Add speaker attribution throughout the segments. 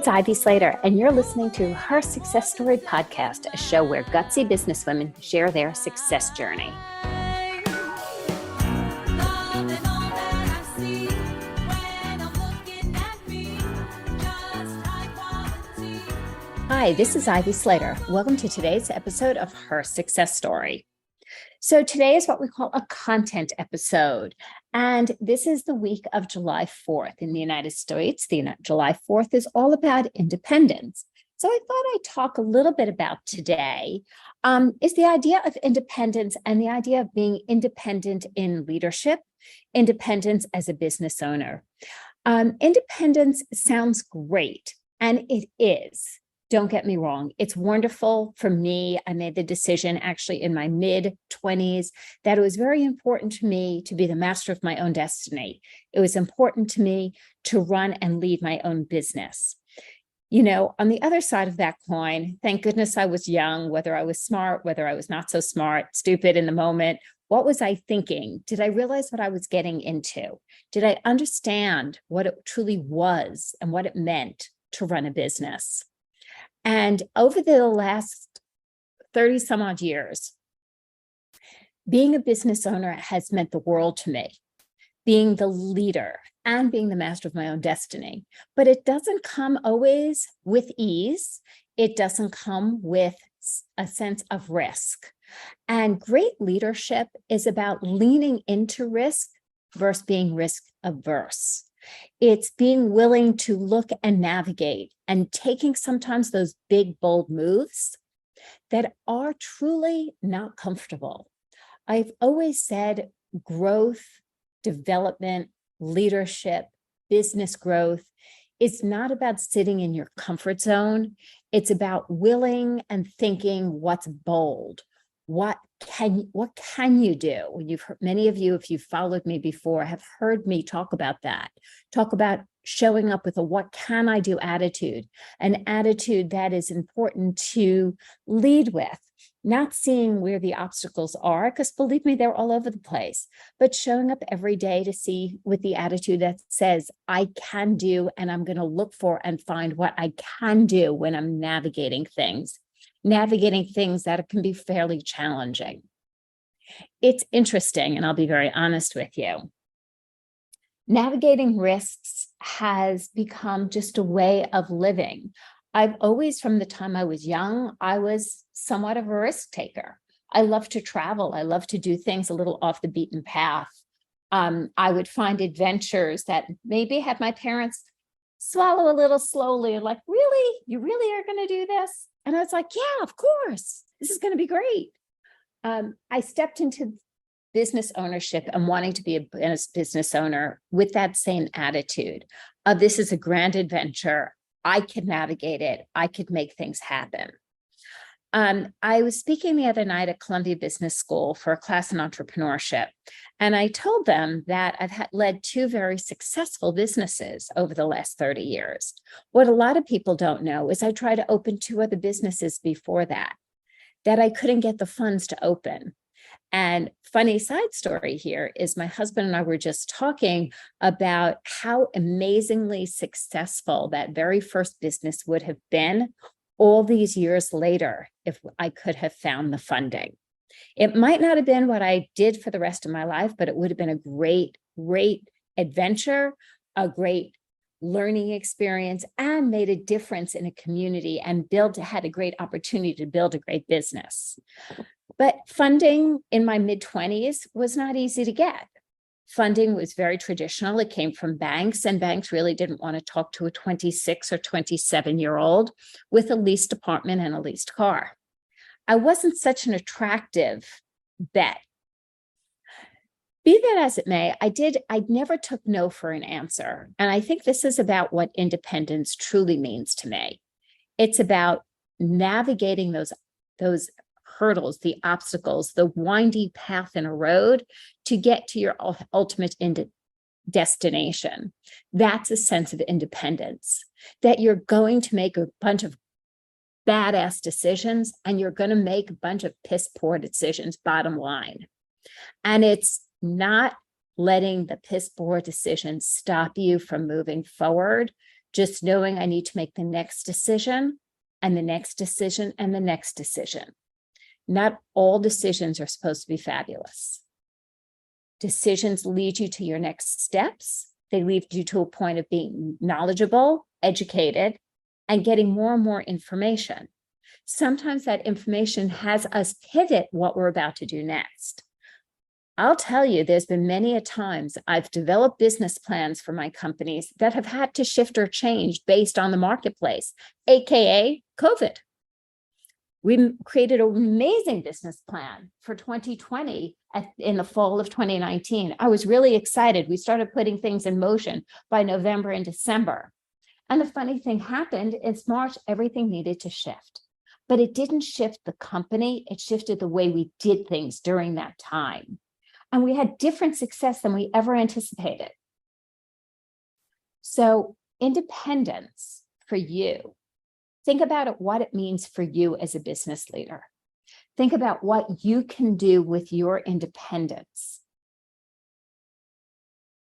Speaker 1: It's Ivy Slater, and you're listening to Her Success Story podcast, a show where gutsy businesswomen share their success journey. Hi, this is Ivy Slater. Welcome to today's episode of Her Success Story. So today is what we call a content episode. And this is the week of July 4th in the United States. July 4th is all about independence. So I thought I'd talk a little bit about today is the idea of independence and the idea of being independent in leadership, independence as a business owner. Independence sounds great, and it is. Don't get me wrong. It's wonderful for me. I made the decision actually in my mid-20s that it was very important to me to be the master of my own destiny. It was important to me to run and lead my own business. You know, on the other side of that coin, thank goodness I was young, whether I was smart, whether I was not so smart, stupid in the moment. What was I thinking? Did I realize what I was getting into? Did I understand what it truly was and what it meant to run a business? And over the last 30 some odd years, being a business owner has meant the world to me, being the leader and being the master of my own destiny. But it doesn't come always with ease. It doesn't come with a sense of risk. And great leadership is about leaning into risk versus being risk averse. It's being willing to look and navigate and taking sometimes those big, bold moves that are truly not comfortable. I've always said growth, development, leadership, business growth is not about sitting in your comfort zone. It's about willing and thinking what's bold. What can you do? You've heard, many of you, if you've followed me before, have heard me talk about that. Talk about showing up with a what can I do attitude, an attitude that is important to lead with, not seeing where the obstacles are, because believe me, they're all over the place, but showing up every day to see with the attitude that says, I can do, and I'm going to look for and find what I can do when I'm navigating things that can be fairly challenging. It's interesting, and I'll be very honest with you. Navigating risks has become just a way of living. I've always, from the time I was young, I was somewhat of a risk taker. I love to travel. I love to do things a little off the beaten path. I would find adventures that maybe had my parents swallow a little slowly and like, really? You really are going to do this? And I was like, yeah, of course. This is going to be great. I stepped into business ownership and wanting to be a business owner with that same attitude of this is a grand adventure. I could navigate it. I could make things happen. I was speaking the other night at Columbia Business School for a class in entrepreneurship, and I told them that I've led two very successful businesses over the last 30 years. What a lot of people don't know is I tried to open two other businesses before that I couldn't get the funds to open. And funny side story here is my husband and I were just talking about how amazingly successful that very first business would have been all these years later if I could have found the funding. It might not have been what I did for the rest of my life, but it would have been a great, great adventure, a great learning experience, and made a difference in a community and had a great opportunity to build a great business. But funding in my mid-20s was not easy to get. Funding was very traditional. It came from banks, and banks really didn't want to talk to a 26 or 27-year-old with a leased apartment and a leased car. I wasn't such an attractive bet. Be that as it may, I never took no for an answer. And I think this is about what independence truly means to me. It's about navigating those hurdles, the obstacles, the windy path in a road to get to your ultimate destination. That's a sense of independence, that you're going to make a bunch of badass decisions and you're going to make a bunch of piss poor decisions, bottom line. And it's not letting the piss poor decisions stop you from moving forward just knowing I need to make the next decision and the next decision and the next decision. Not all decisions are supposed to be fabulous. Decisions lead you to your next steps. They lead you to a point of being knowledgeable, educated, and getting more and more information. Sometimes that information has us pivot what we're about to do next. I'll tell you, there's been many a times I've developed business plans for my companies that have had to shift or change based on the marketplace, AKA COVID. We created an amazing business plan for 2020 in the fall of 2019. I was really excited. We started putting things in motion by November and December. And the funny thing happened is March, everything needed to shift. But it didn't shift the company. It shifted the way we did things during that time. And we had different success than we ever anticipated. So independence for you, think about it, what it means for you as a business leader. Think about what you can do with your independence.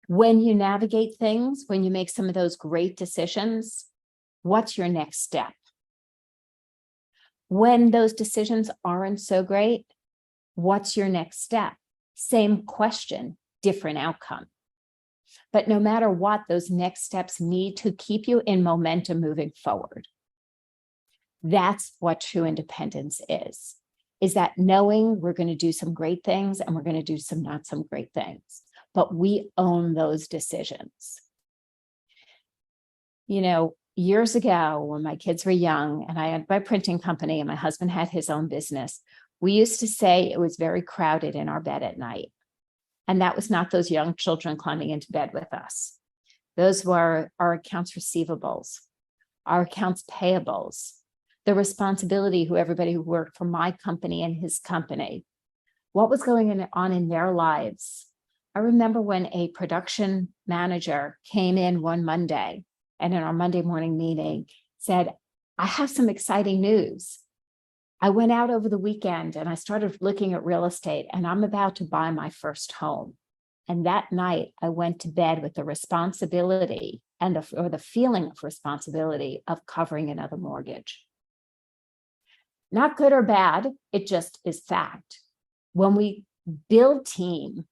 Speaker 1: When you navigate things, when you make some of those great decisions, what's your next step? When those decisions aren't so great, what's your next step? Same question, different outcome. But no matter what, those next steps need to keep you in momentum moving forward. That's what true independence is that knowing we're going to do some great things and we're going to do some not some great things, but we own those decisions. You know, years ago when my kids were young and I had my printing company and my husband had his own business, we used to say it was very crowded in our bed at night. And that was not those young children climbing into bed with us. Those were our accounts receivables, our accounts payables, the responsibility who everybody who worked for my company and his company, what was going on in their lives. I remember when a production manager came in one Monday and in our Monday morning meeting said, I have some exciting news. I went out over the weekend and I started looking at real estate and I'm about to buy my first home. And that night I went to bed with the responsibility and the feeling of responsibility of covering another mortgage. Not good or bad, it just is fact. When we build team,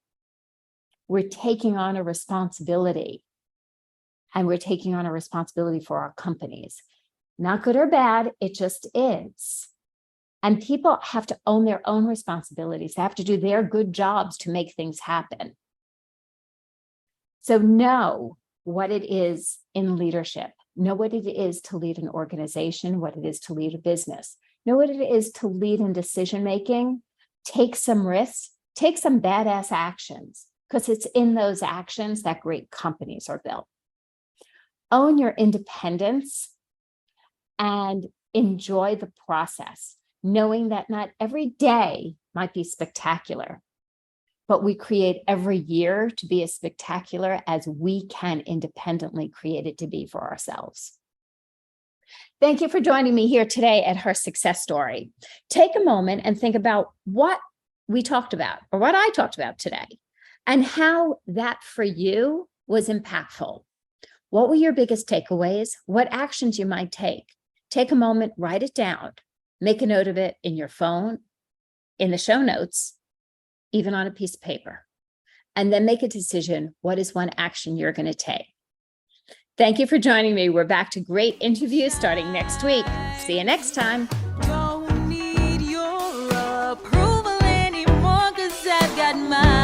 Speaker 1: we're taking on a responsibility and we're taking on a responsibility for our companies. Not good or bad, it just is. And people have to own their own responsibilities. They have to do their good jobs to make things happen. So know what it is in leadership. Know what it is to lead an organization, what it is to lead a business. Know what it is to lead in decision-making. Take some risks, take some badass actions, because it's in those actions that great companies are built. Own your independence and enjoy the process, knowing that not every day might be spectacular, but we create every year to be as spectacular as we can independently create it to be for ourselves. Thank you for joining me here today at Her Success Story. Take a moment and think about what we talked about or what I talked about today and how that for you was impactful. What were your biggest takeaways? What actions you might take? Take a moment, write it down. Make a note of it in your phone, in the show notes, even on a piece of paper, and then make a decision. What is one action you're going to take? Thank you for joining me. We're back to great interviews starting next week. See you next time.
Speaker 2: Don't need your approval anymore, 'cause I've got mine.